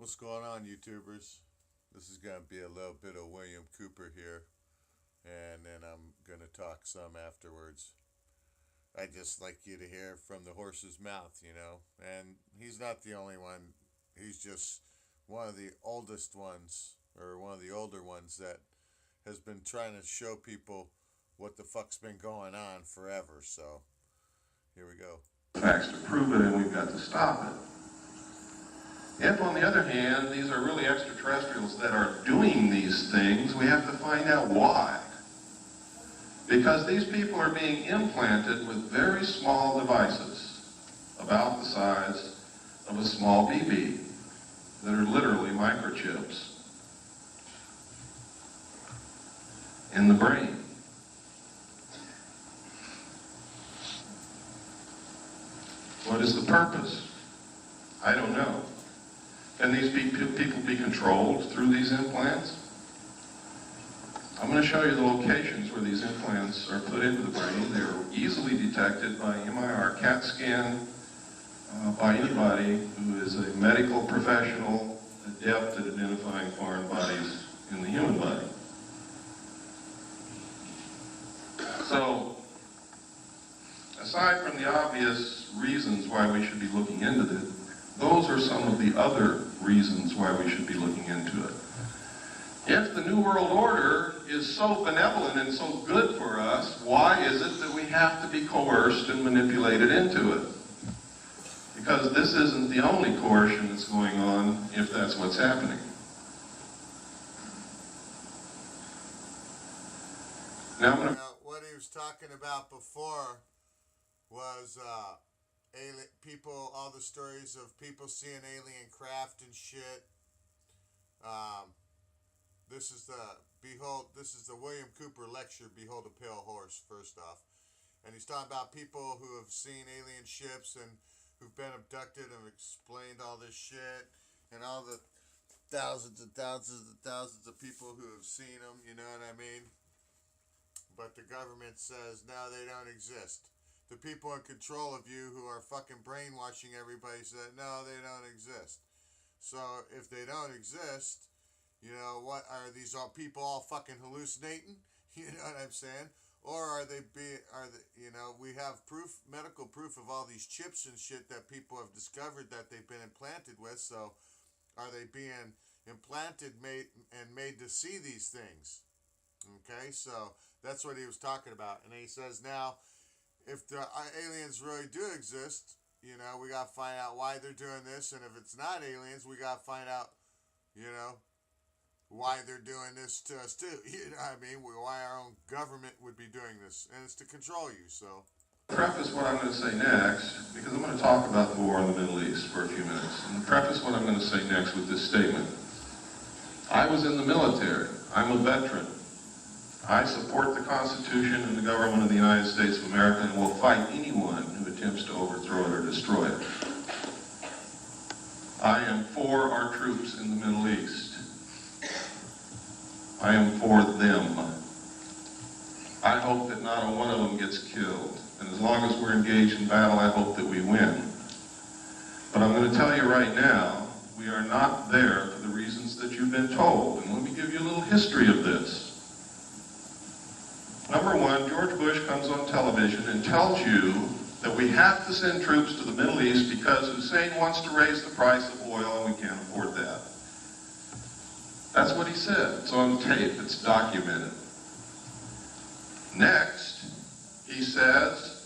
What's going on, YouTubers? This is going to be a little bit of William Cooper here, and then I'm going to talk some afterwards. I just like you to hear from the horse's mouth, and he's not the only one. He's just one of the oldest ones, or one of the older ones that has been trying to show people what the fuck's been going on forever. So, here we go. Facts to prove it, and we've got to stop it. If, on the other hand, these are really extraterrestrials that are doing these things, we have to find out why. Because these people are being implanted with very small devices, about the size of a small BB, that are literally microchips in the brain. What is the purpose? I don't know. Can these people be controlled through these implants? I'm going to show you the locations where these implants are put into the brain. They're easily detected by MIR CAT scan by anybody who is a medical professional adept at identifying foreign bodies in the human body. So, aside from the obvious reasons why we should be looking into this, those are some of the other reasons why we should be looking into it. If the New World Order is so benevolent and so good for us, why is it that we have to be coerced and manipulated into it? Because this isn't the only coercion that's going on, if that's what's happening. Now, What he was talking about before was people, all the stories of people seeing alien craft and shit. This is the William Cooper lecture, Behold a Pale Horse, first off. And he's talking about people who have seen alien ships and who've been abducted and explained all this shit, and all the thousands and thousands and thousands of people who have seen them, you know what I mean? But the government says, no, they don't exist. The people in control of you who are fucking brainwashing everybody say, no, they don't exist. So if they don't exist, what are these all people all fucking hallucinating? You know what I'm saying? Or are they we have proof, medical proof of all these chips and shit that people have discovered that they've been implanted with. So are they being implanted, made to see these things? Okay, so that's what he was talking about. And he says now, if the aliens really do exist, we got to find out why they're doing this. And if it's not aliens, we got to find out, why they're doing this to us too. You know what I mean? Why our own government would be doing this. And it's to control you, so. Preface what I'm going to say next, because I'm going to talk about the war in the Middle East for a few minutes. And preface what I'm going to say next with this statement. I was in the military. I'm a veteran. I support the Constitution and the government of the United States of America and will fight anyone who attempts to overthrow it or destroy it. I am for our troops in the Middle East. I am for them. I hope that not a one of them gets killed. And as long as we're engaged in battle, I hope that we win. But I'm going to tell you right now, we are not there for the reasons that you've been told. And let me give you a little history of this. Number one, George Bush comes on television and tells you that we have to send troops to the Middle East because Hussein wants to raise the price of oil and we can't afford that. That's what he said. It's on tape. It's documented. Next, he says,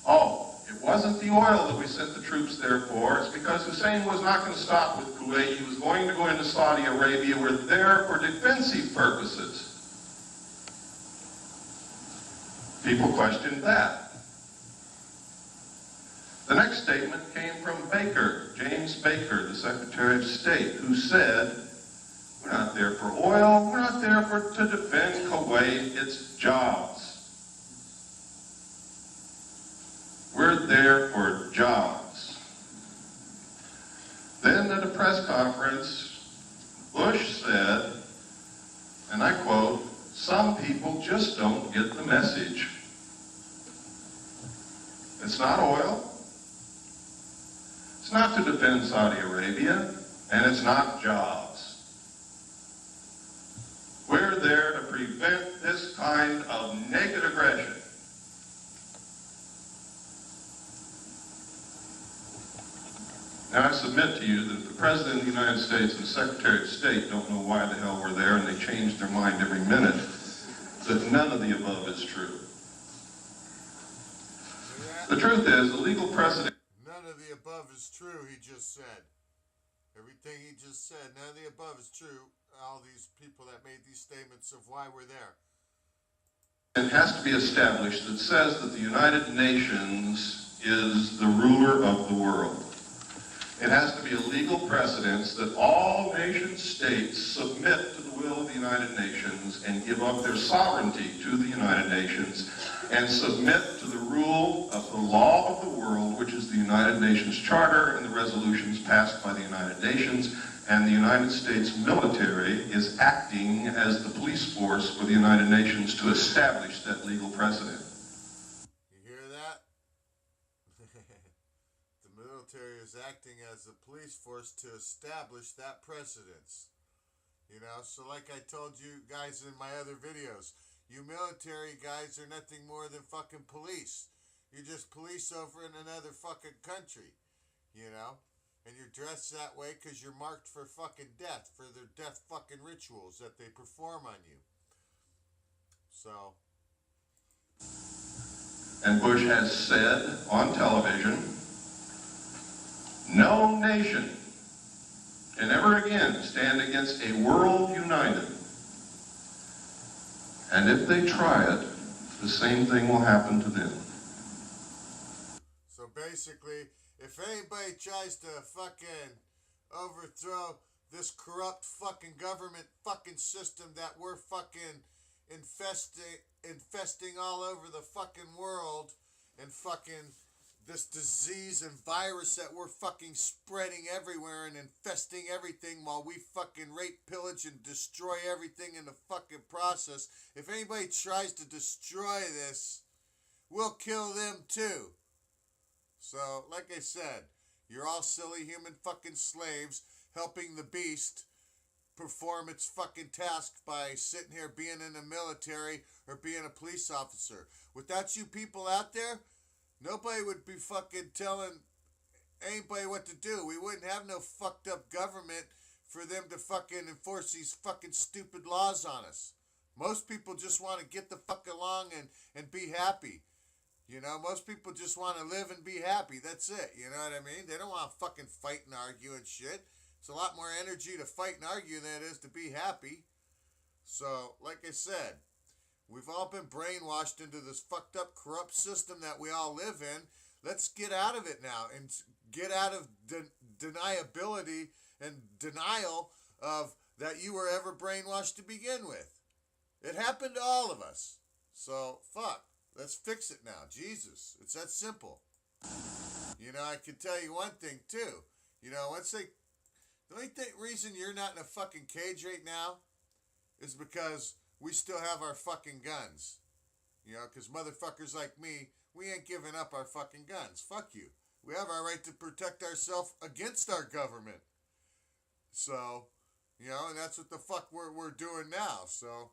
oh, it wasn't the oil that we sent the troops there for. It's because Hussein was not going to stop with Kuwait. He was going to go into Saudi Arabia. We're there for defensive purposes. People questioned that. The next statement came from Baker, James Baker, the Secretary of State, who said, we're not there for oil, we're not there to defend Kuwait, it's jobs. We're there for jobs. Then at a press conference, Bush said, and I quote, some people just don't get the message. It's not oil. It's not to defend Saudi Arabia. and it's not jobs. We're there to prevent this kind of naked aggression. Now, I submit to you that if the President of the United States and the Secretary of State don't know why the hell we're there, and they change their mind every minute, that none of the above is true. The truth is, the legal precedent... None of the above is true, he just said. Everything he just said, none of the above is true. All these people that made these statements of why we're there. It has to be established that says that the United Nations is the ruler of the world. It has to be a legal precedence that all nation states submit to the will of the United Nations and give up their sovereignty to the United Nations and submit to the rule of the law of the world, which is the United Nations Charter and the resolutions passed by the United Nations. And the United States military is acting as the police force for the United Nations to establish that legal precedent. You hear that? The military is acting as the police force to establish that precedence. You know, so like I told you guys in my other videos, you military guys are nothing more than fucking police. You're just police over in another fucking country, you know? And you're dressed that way because you're marked for fucking death, for their death fucking rituals that they perform on you. So. And Bush has said on television, no nation can ever again stand against a world united. And if they try it, the same thing will happen to them. So basically, if anybody tries to fucking overthrow this corrupt fucking government fucking system that we're fucking infesting all over the fucking world, and fucking this disease and virus that we're fucking spreading everywhere and infesting everything while we fucking rape, pillage, and destroy everything in the fucking process, if anybody tries to destroy this, we'll kill them too. So, like I said, you're all silly human fucking slaves helping the beast perform its fucking task by sitting here being in the military or being a police officer. Without you people out there, nobody would be fucking telling anybody what to do. We wouldn't have no fucked up government for them to fucking enforce these fucking stupid laws on us. Most people just want to get the fuck along and be happy. You know, most people just want to live and be happy. That's it. You know what I mean? They don't want to fucking fight and argue and shit. It's a lot more energy to fight and argue than it is to be happy. So, like I said, we've all been brainwashed into this fucked up, corrupt system that we all live in. Let's get out of it now and get out of deniability and denial of that you were ever brainwashed to begin with. It happened to all of us. So, fuck. Let's fix it now. Jesus. It's that simple. You know, I can tell you one thing, too. You know, the only reason you're not in a fucking cage right now is because we still have our fucking guns. You know, because motherfuckers like me, we ain't giving up our fucking guns. Fuck you. We have our right to protect ourselves against our government. So, you know, and that's what the fuck we're doing now. So,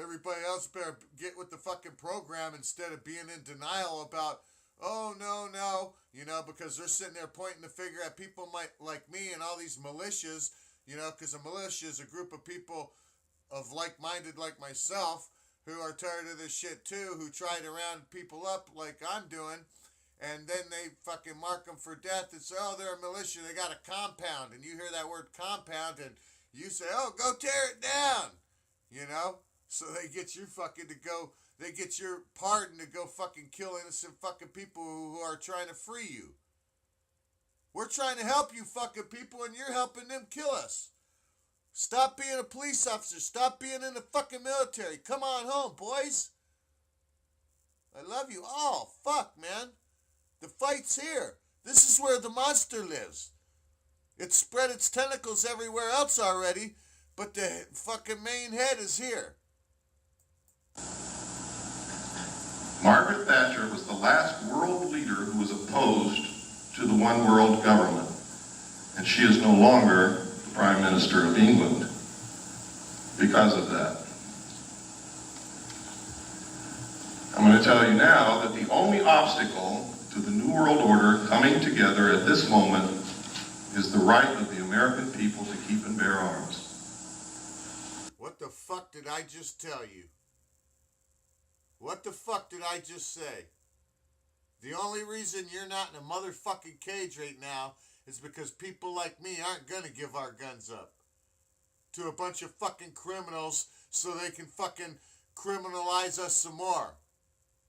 everybody else better get with the fucking program instead of being in denial about, oh, no, you know, because they're sitting there pointing the finger at people like me and all these militias, you know, because a militia is a group of people of like-minded like myself who are tired of this shit too, who try to round people up like I'm doing, and then they fucking mark them for death and say, oh, they're a militia, they got a compound, and you hear that word compound, and you say, oh, go tear it down, you know? So they get you fucking they get your pardon to go fucking kill innocent fucking people who are trying to free you. We're trying to help you fucking people, and you're helping them kill us. Stop being a police officer. Stop being in the fucking military. Come on home, boys. I love you all. Fuck, man. The fight's here. This is where the monster lives. It's spread its tentacles everywhere else already, but the fucking main head is here. Margaret Thatcher was the last world leader who was opposed to the one world government. And she is no longer the Prime Minister of England because of that. I'm going to tell you now that the only obstacle to the New World Order coming together at this moment is the right of the American people to keep and bear arms. What the fuck did I just tell you? What the fuck did I just say? The only reason you're not in a motherfucking cage right now is because people like me aren't gonna give our guns up to a bunch of fucking criminals so they can fucking criminalize us some more.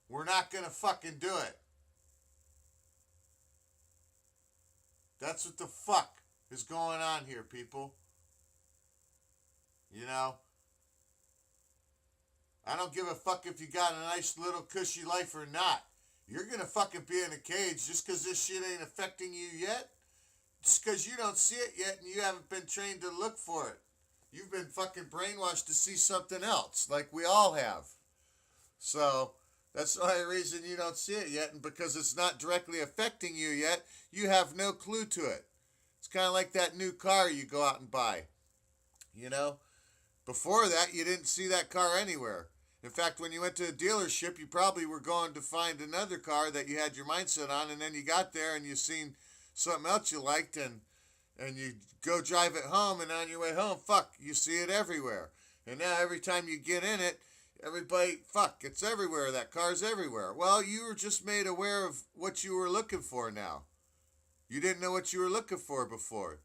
We're not gonna fucking do it. That's what the fuck is going on here, people. You know? I don't give a fuck if you got a nice little cushy life or not. You're gonna fucking be in a cage just because this shit ain't affecting you yet. Just because you don't see it yet and you haven't been trained to look for it. You've been fucking brainwashed to see something else, like we all have. So, that's the only reason you don't see it yet, and because it's not directly affecting you yet, you have no clue to it. It's kind of like that new car you go out and buy. You know? Before that, you didn't see that car anywhere. In fact, when you went to a dealership, you probably were going to find another car that you had your mindset on, and then you got there and you seen something else you liked, and you go drive it home, and on your way home, fuck, you see it everywhere. And now every time you get in it, everybody, fuck, it's everywhere. That car's everywhere. Well, you were just made aware of what you were looking for now. You didn't know what you were looking for before.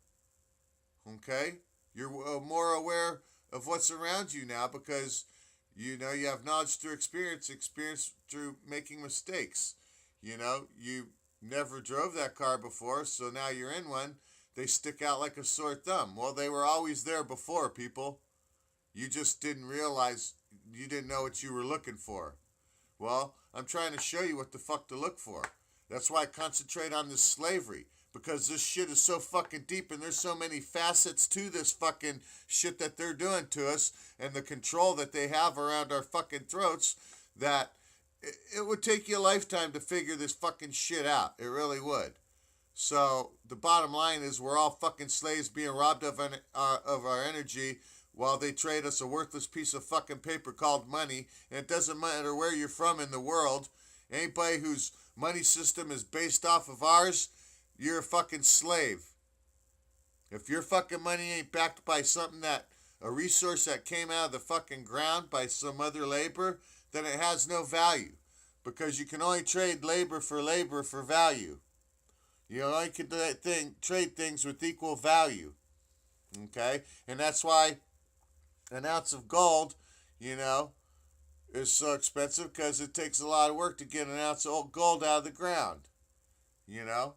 Okay? You're more aware of what's around you now because you know you have knowledge through experience through making mistakes. You know, you never drove that car before, so now you're in one. They stick out like a sore thumb. Well, they were always there before, people. You just didn't realize, you didn't know what you were looking for. Well, I'm trying to show you what the fuck to look for. That's why I concentrate on this slavery. Because this shit is so fucking deep and there's so many facets to this fucking shit that they're doing to us and the control that they have around our fucking throats that it would take you a lifetime to figure this fucking shit out. It really would. So the bottom line is we're all fucking slaves being robbed of our energy while they trade us a worthless piece of fucking paper called money. And it doesn't matter where you're from in the world. Anybody whose money system is based off of ours, you're a fucking slave. If your fucking money ain't backed by something a resource that came out of the fucking ground by some other labor, then it has no value. Because you can only trade labor for value. You only can trade things with equal value. Okay? And that's why an ounce of gold, you know, is so expensive because it takes a lot of work to get an ounce of gold out of the ground. You know?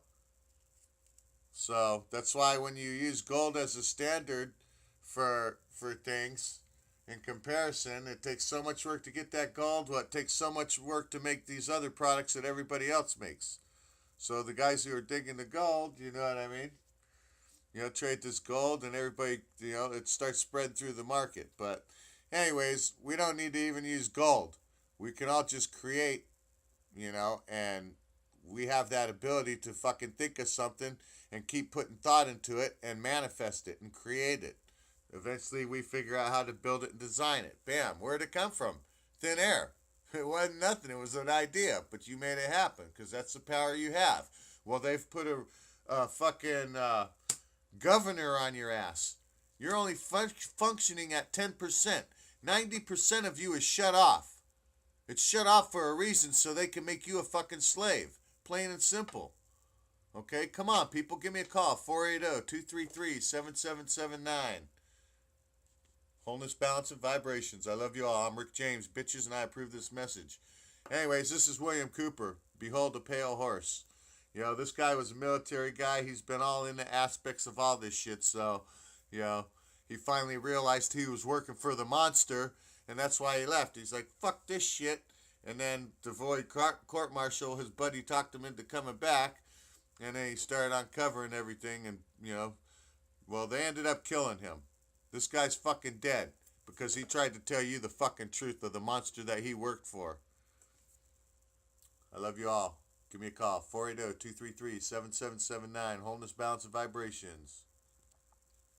So that's why when you use gold as a standard for things, in comparison, it takes so much work to get that gold. Well, it takes so much work to make these other products that everybody else makes. So the guys who are digging the gold, you know what I mean? You know, trade this gold and everybody, you know, it starts spreading through the market. But anyways, we don't need to even use gold. We can all just create, you know, and we have that ability to fucking think of something and keep putting thought into it and manifest it and create it. Eventually we figure out how to build it and design it. Bam, where'd it come from? Thin air. It wasn't nothing, it was an idea, but you made it happen because that's the power you have. Well, they've put a fucking governor on your ass. You're only functioning at 10%. 90% of you is shut off. It's shut off for a reason so they can make you a fucking slave. Plain and simple. Okay, come on, people. Give me a call. 480-233-7779. Wholeness, balance, and vibrations. I love you all. I'm Rick James. Bitches, and I approve this message. Anyways, this is William Cooper. Behold a pale horse. You know, this guy was a military guy. He's been all into aspects of all this shit. So, you know, he finally realized he was working for the monster, and that's why he left. He's like, fuck this shit. And then to avoid court-martial, his buddy talked him into coming back. And then he started uncovering everything and, you know, well, they ended up killing him. This guy's fucking dead because he tried to tell you the fucking truth of the monster that he worked for. I love you all. Give me a call, 480-233-7779, Wholeness, Balance, and Vibrations.